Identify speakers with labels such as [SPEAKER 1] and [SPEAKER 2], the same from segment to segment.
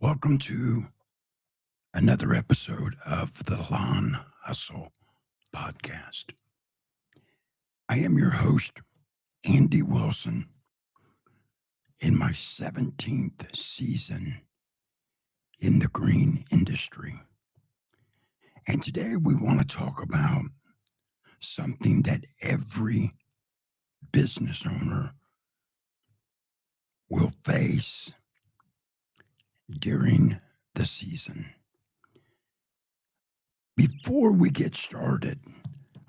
[SPEAKER 1] Welcome to another episode of the Lawn Hustle podcast. I am your host, Andy Wilson, in my 17th season in the green industry. And today we want to talk about something that every business owner will face during the season. Before we get started,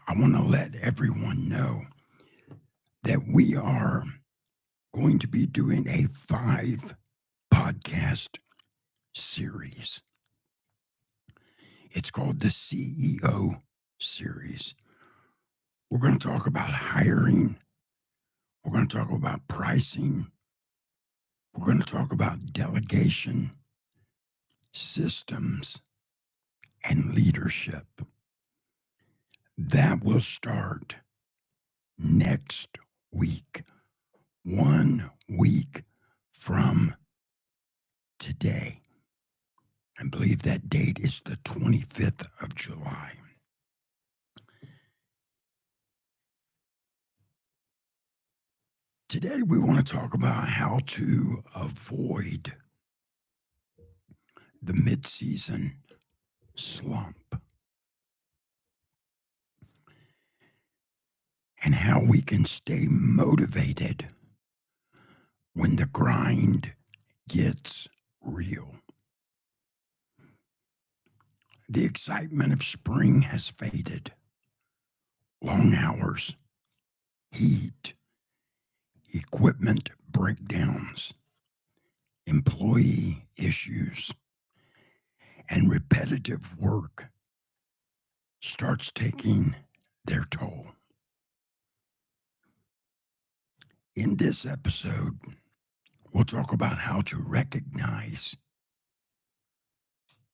[SPEAKER 1] I want to let everyone know that we are going to be doing a 5 podcast series. It's called the CEO series. We're going to talk about hiring. We're going to talk about pricing. We're going to talk about delegation, systems, and leadership. That will start next week, 1 week from today. I believe that date is the 25th of July. Today, we want to talk about how to avoid the mid-season slump and how we can stay motivated when the grind gets real. The excitement of spring has faded. Long hours, heat, equipment breakdowns, employee issues, and repetitive work starts taking their toll. In this episode, we'll talk about how to recognize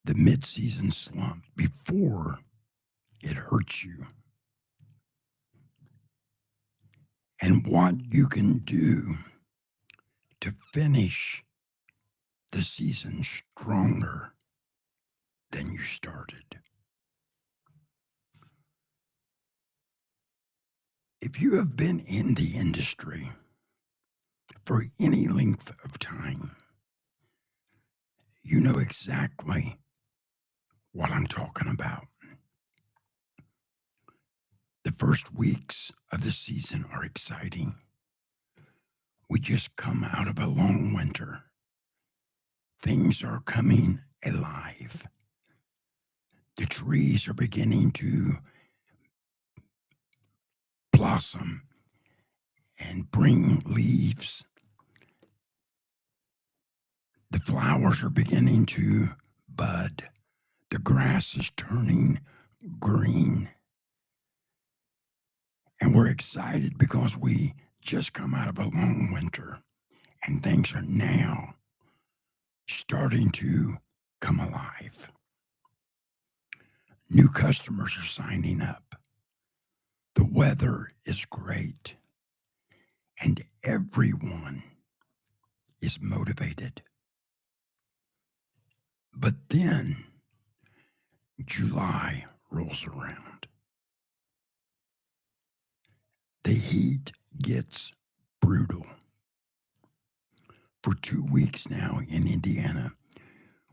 [SPEAKER 1] the mid-season slump before it hurts you, and what you can do to finish the season stronger than you started. If you have been in the industry for any length of time, you know exactly what I'm talking about. The first weeks of the season are exciting. We just come out of a long winter. Things are coming alive. The trees are beginning to blossom and bring leaves. The flowers are beginning to bud. The grass is turning green. And we're excited because we just come out of a long winter and things are now starting to come alive. New customers are signing up. The weather is great. And everyone is motivated. But then July rolls around. The heat gets brutal. For 2 weeks now in Indiana,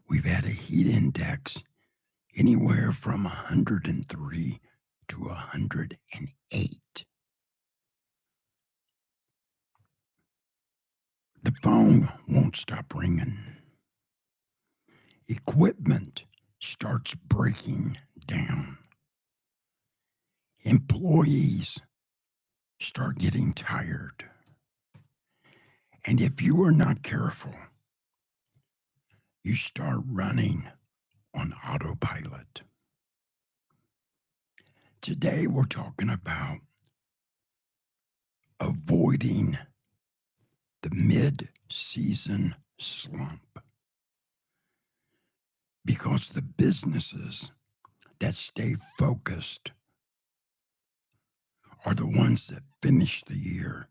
[SPEAKER 1] we've had a heat index anywhere from 103 to 108. The phone won't stop ringing. Equipment starts breaking down. Employees start getting tired. And if you are not careful, you start running on autopilot. Today, we're talking about avoiding the mid-season slump, because the businesses that stay focused are the ones that finish the year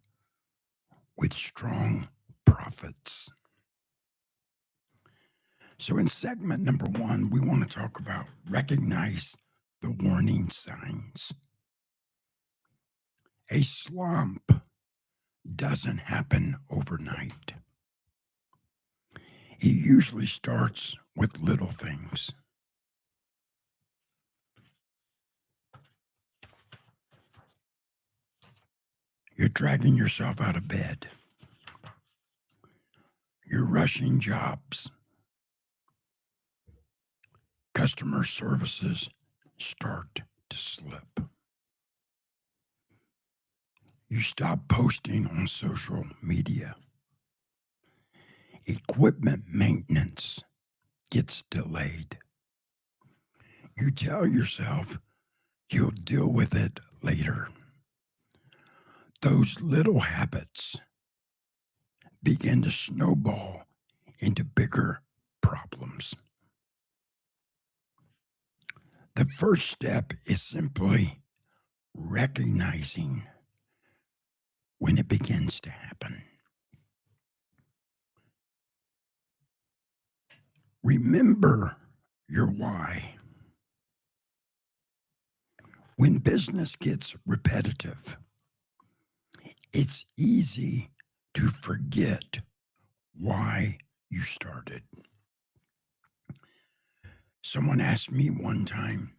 [SPEAKER 1] with strong profits. So, in segment number one, we want to talk about recognize the warning signs. A slump doesn't happen overnight. It usually starts with little things. You're dragging yourself out of bed. You're rushing jobs. Customer services start to slip. You stop posting on social media. Equipment maintenance gets delayed. You tell yourself you'll deal with it later. Those little habits begin to snowball into bigger problems. The first step is simply recognizing when it begins to happen. Remember your why. When business gets repetitive, it's easy to forget why you started. Someone asked me one time,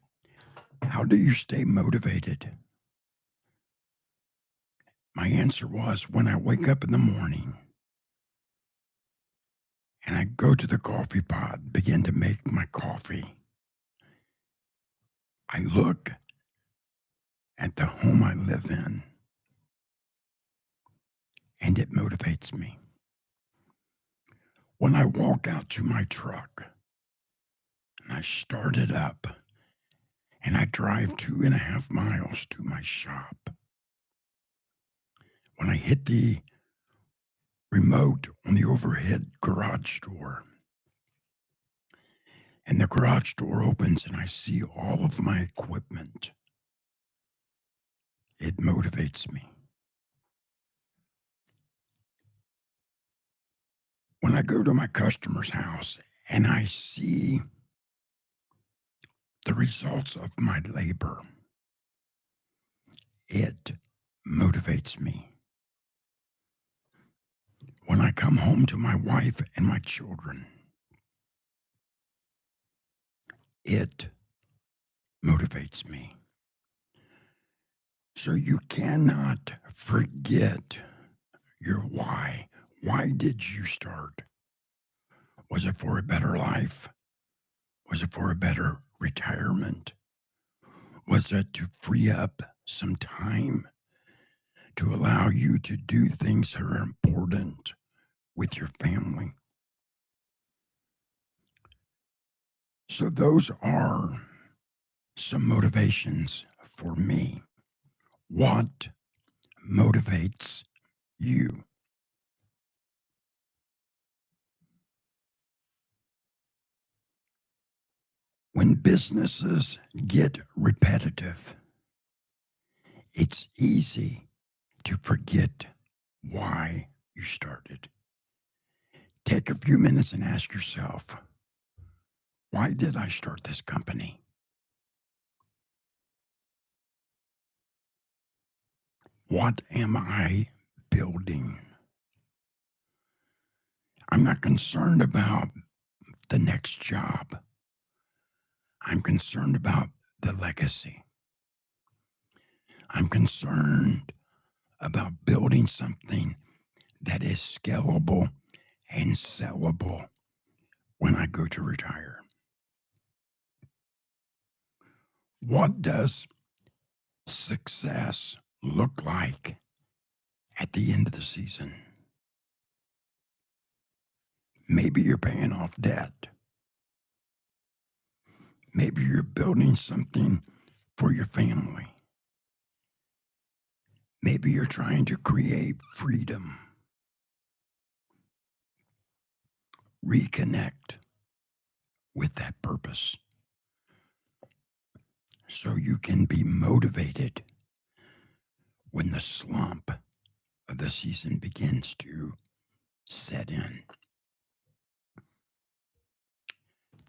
[SPEAKER 1] how do you stay motivated? My answer was when I wake up in the morning and I go to the coffee pot, begin to make my coffee, I look at the home I live in and it motivates me. When I walk out to my truck and I start it up and I drive 2.5 miles to my shop, when I hit the remote on the overhead garage door and the garage door opens and I see all of my equipment, it motivates me. When I go to my customer's house and I see the results of my labor, it motivates me. When I come home to my wife and my children, it motivates me. So you cannot forget your why. Why did you start? Was it for a better life? Was it for a better retirement? Was it to free up some time to allow you to do things that are important with your family? So, those are some motivations for me. What motivates you? When businesses get repetitive, it's easy to forget why you started. Take a few minutes and ask yourself, why did I start this company? What am I building? I'm not concerned about the next job. I'm concerned about the legacy. I'm concerned about building something that is scalable and sellable when I go to retire. What does success look like at the end of the season? Maybe you're paying off debt. Maybe you're building something for your family. Maybe you're trying to create freedom. Reconnect with that purpose so you can be motivated when the slump of the season begins to set in.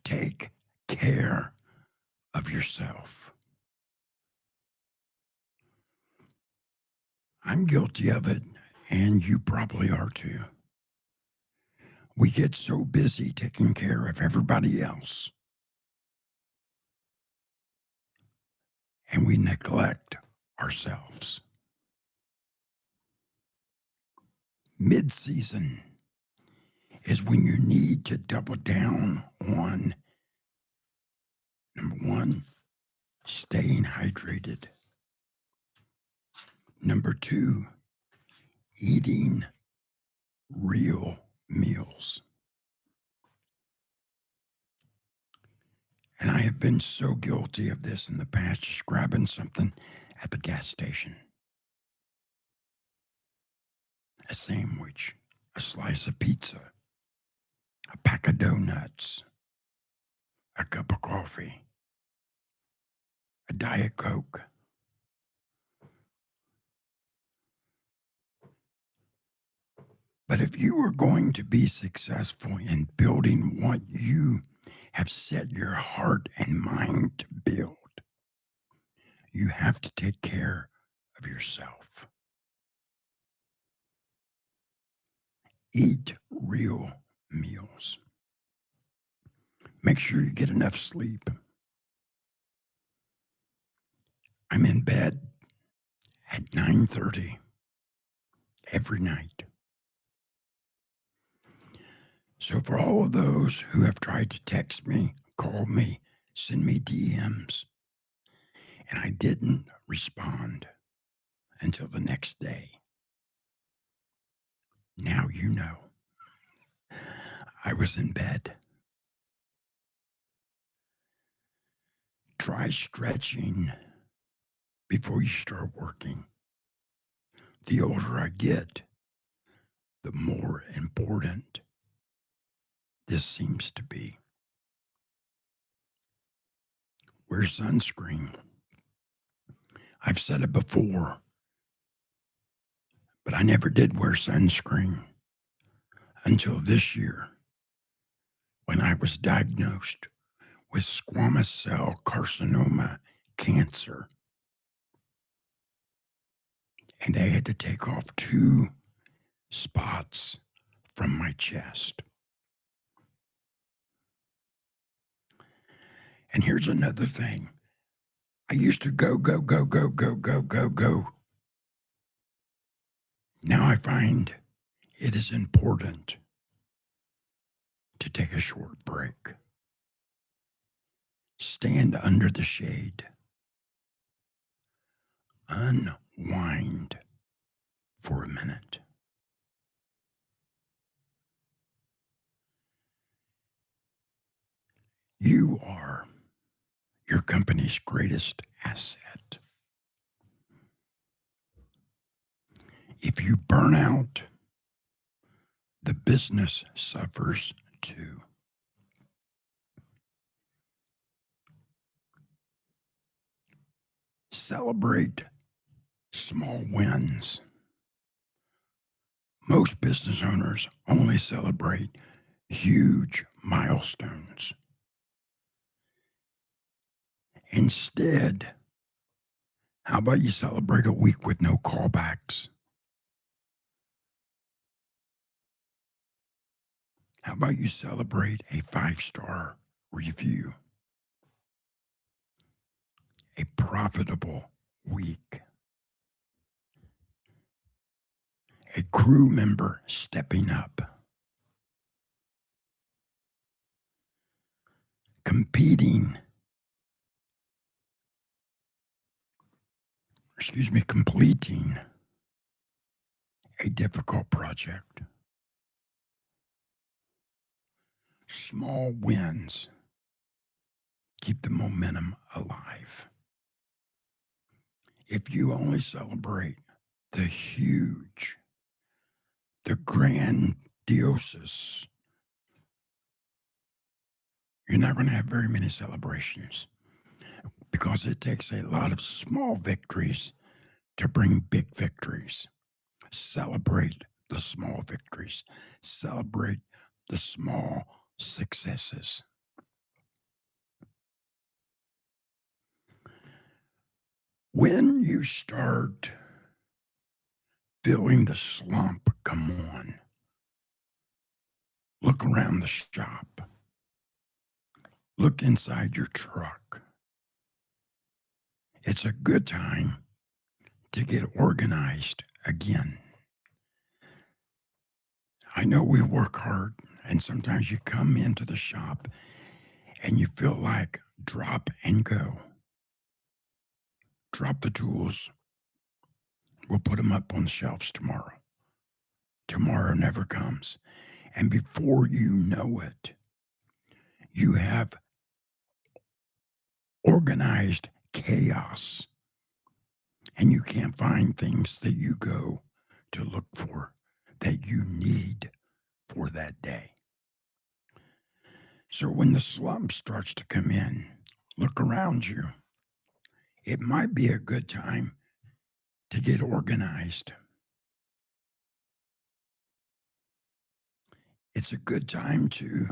[SPEAKER 1] take care of yourself. I'm guilty of it, and you probably are too. We get so busy taking care of everybody else, and we neglect ourselves. Mid-season is when you need to double down on number one, staying hydrated. Number two, eating real meals. And I have been so guilty of this in the past, just grabbing something at the gas station. A sandwich, a slice of pizza, a pack of donuts, a cup of coffee, a Diet Coke. But if you are going to be successful in building what you have set your heart and mind to build, you have to take care of yourself. Eat real meals. Make sure you get enough sleep. I'm in bed at 9:30 every night. So for all of those who have tried to text me, call me, send me DMs, and I didn't respond until the next day, now you know. I was in bed. Try stretching before you start working. The older I get, the more important this seems to be. Wear sunscreen. I've said it before, but I never did wear sunscreen until this year when I was diagnosed with squamous cell carcinoma cancer. And they had to take off 2 spots from my chest. And here's another thing. I used to go. Now I find it is important to take a short break. Stand under the shade. Unwind for a minute. You are your company's greatest asset. If you burn out, the business suffers too. Celebrate small wins. Most business owners only celebrate huge milestones. Instead, how about you celebrate a week with no callbacks? How about you celebrate a 5-star review? A profitable week. A crew member stepping up. Completing a difficult project. Small wins keep the momentum alive. If you only celebrate the huge, the grandiose, you're not going to have very many celebrations because it takes a lot of small victories to bring big victories. Celebrate the small victories. Celebrate the small successes. When you start feeling the slump come on, look around the shop, look inside your truck. It's a good time to get organized again. I know we work hard, and sometimes you come into the shop and you feel like drop and go. Drop the tools. We'll put them up on the shelves tomorrow. Tomorrow never comes. And before you know it, you have organized chaos and you can't find things that you go to look for that you need for that day. So when the slump starts to come in, look around you. It might be a good time to get organized. It's a good time to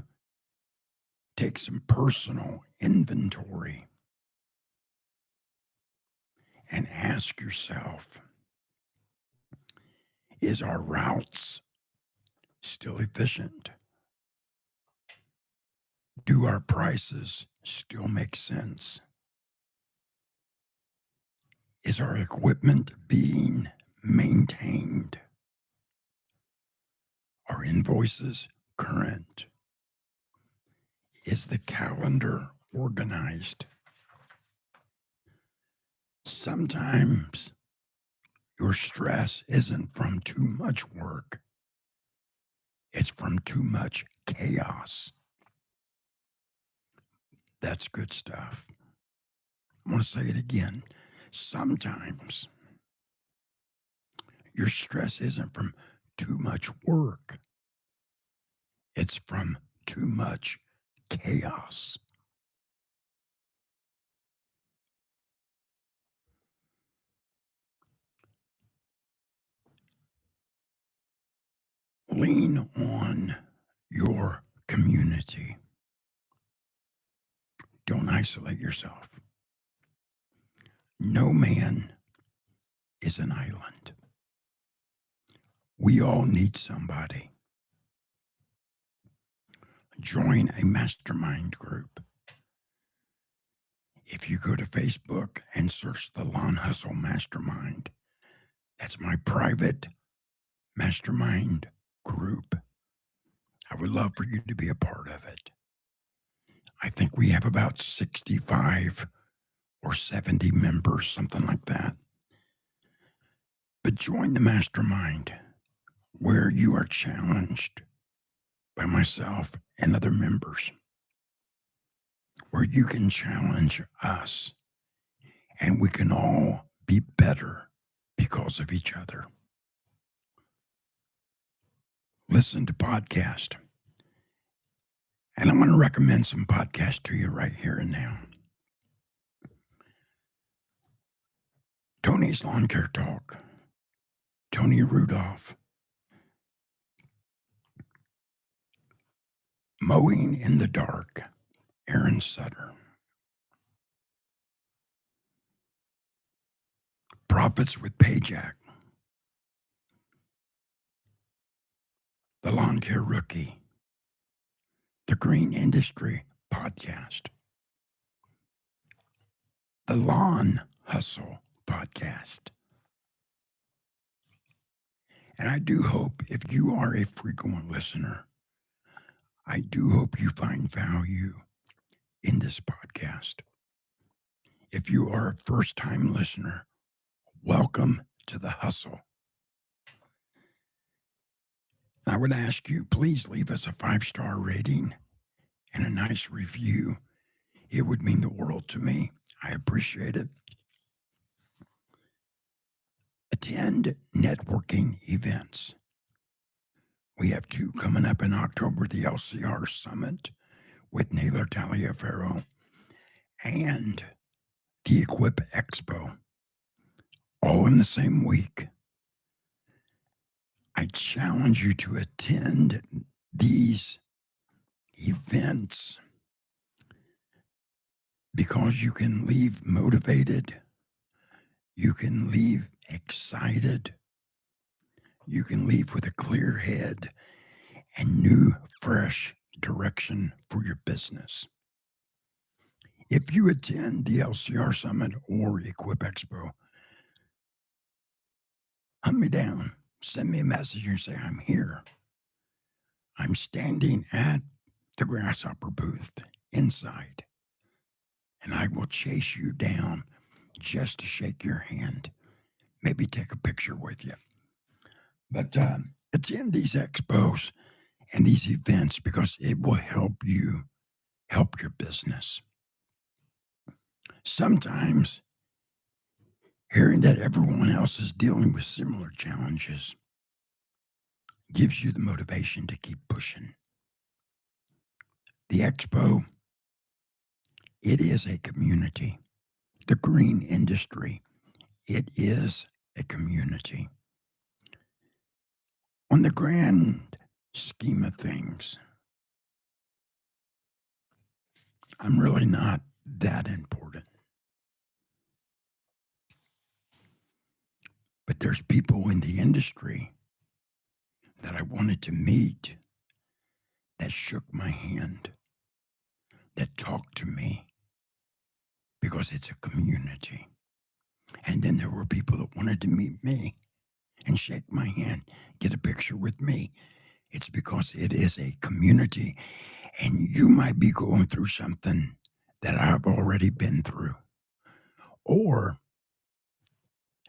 [SPEAKER 1] take some personal inventory and ask yourself, is our routes still efficient? Do our prices still make sense? Is our equipment being maintained? Are invoices current? Is the calendar organized? Sometimes your stress isn't from too much work, it's from too much chaos. That's good stuff. I want to say it again. Sometimes your stress isn't from too much work, it's from too much chaos. Lean on your community. Don't isolate yourself. No man is an island. We all need somebody. Join a mastermind group. If you go to Facebook and search the Lawn Hustle Mastermind, that's my private mastermind group. I would love for you to be a part of it. I think we have about 65 or 70 members, something like that. But join the mastermind where you are challenged by myself and other members, where you can challenge us and we can all be better because of each other. Listen to podcasts. And I'm going to recommend some podcasts to you right here and now. Tony's Lawn Care Talk, Tony Rudolph. Mowing in the Dark, Aaron Sutter. Profits with Payjack, The Lawn Care Rookie, The Green Industry Podcast, The Lawn Hustle Podcast. And I do hope if you are a frequent listener, I do hope you find value in this podcast. If you are a first-time listener, welcome to the hustle. I would ask you, please leave us a 5-star rating and a nice review. It would mean the world to me. I appreciate it. Attend networking events. We have 2 coming up in October, the LCR Summit with Naylor Taliaferro and the Equip Expo, all in the same week. I challenge you to attend these events because you can leave motivated, You can leave excited. You can leave with a clear head and new, fresh direction for your business. If you attend the LCR Summit or Equip Expo, hunt me down. Send me a message and say, I'm here. I'm standing at the Grasshopper booth inside, and I will chase you down just to shake your hand, maybe take a picture with you. But attend these expos and these events because it will help you help your business. Sometimes hearing that everyone else is dealing with similar challenges gives you the motivation to keep pushing. The expo, it is a community. The green industry, it is a community. On the grand scheme of things, I'm really not that important. But there's people in the industry that I wanted to meet that shook my hand, that talked to me because it's a community. And then there were people that wanted to meet me and shake my hand, get a picture with me. It's because it is a community, and you might be going through something that I've already been through. Or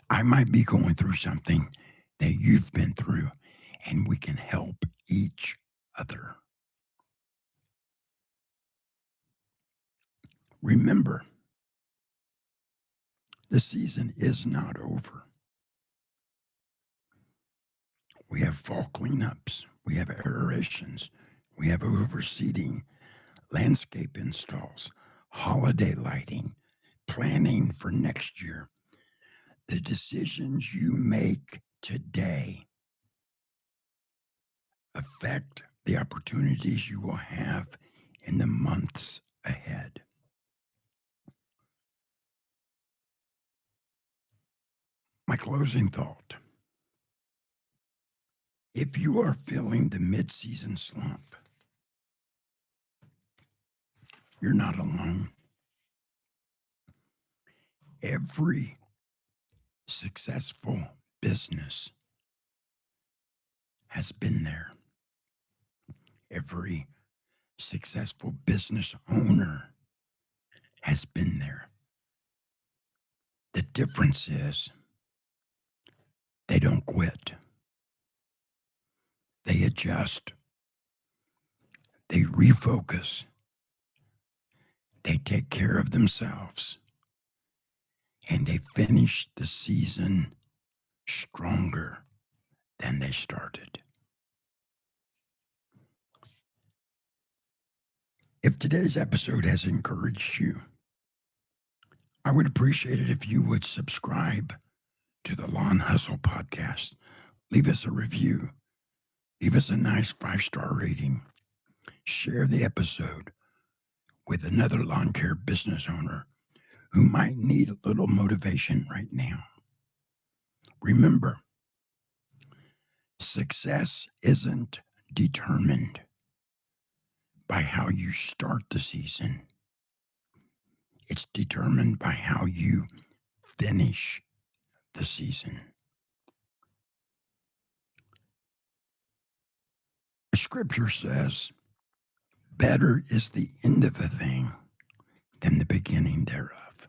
[SPEAKER 1] I might be going through something that you've been through, and we can help each other. Remember, the season is not over. We have fall cleanups, we have aerations, we have overseeding, landscape installs, holiday lighting, planning for next year. The decisions you make today affect the opportunities you will have in the months ahead. My closing thought: if you are feeling the mid-season slump, you're not alone. Every successful business has been there. Every successful business owner has been there. The difference is they don't quit. They adjust. They refocus. They take care of themselves. And they finish the season stronger than they started. If today's episode has encouraged you, I would appreciate it if you would subscribe to the Lawn Hustle podcast. Leave us a review. Leave us a nice 5-star rating. Share the episode with another lawn care business owner who might need a little motivation right now. Remember, success isn't determined by how you start the season. It's determined by how you finish the season. The scripture says, better is the end of a thing than the beginning thereof.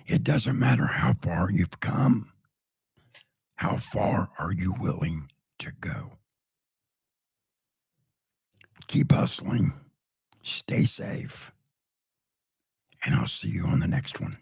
[SPEAKER 1] It doesn't matter how far you've come. How far are you willing to go? Keep hustling. Stay safe. And I'll see you on the next one.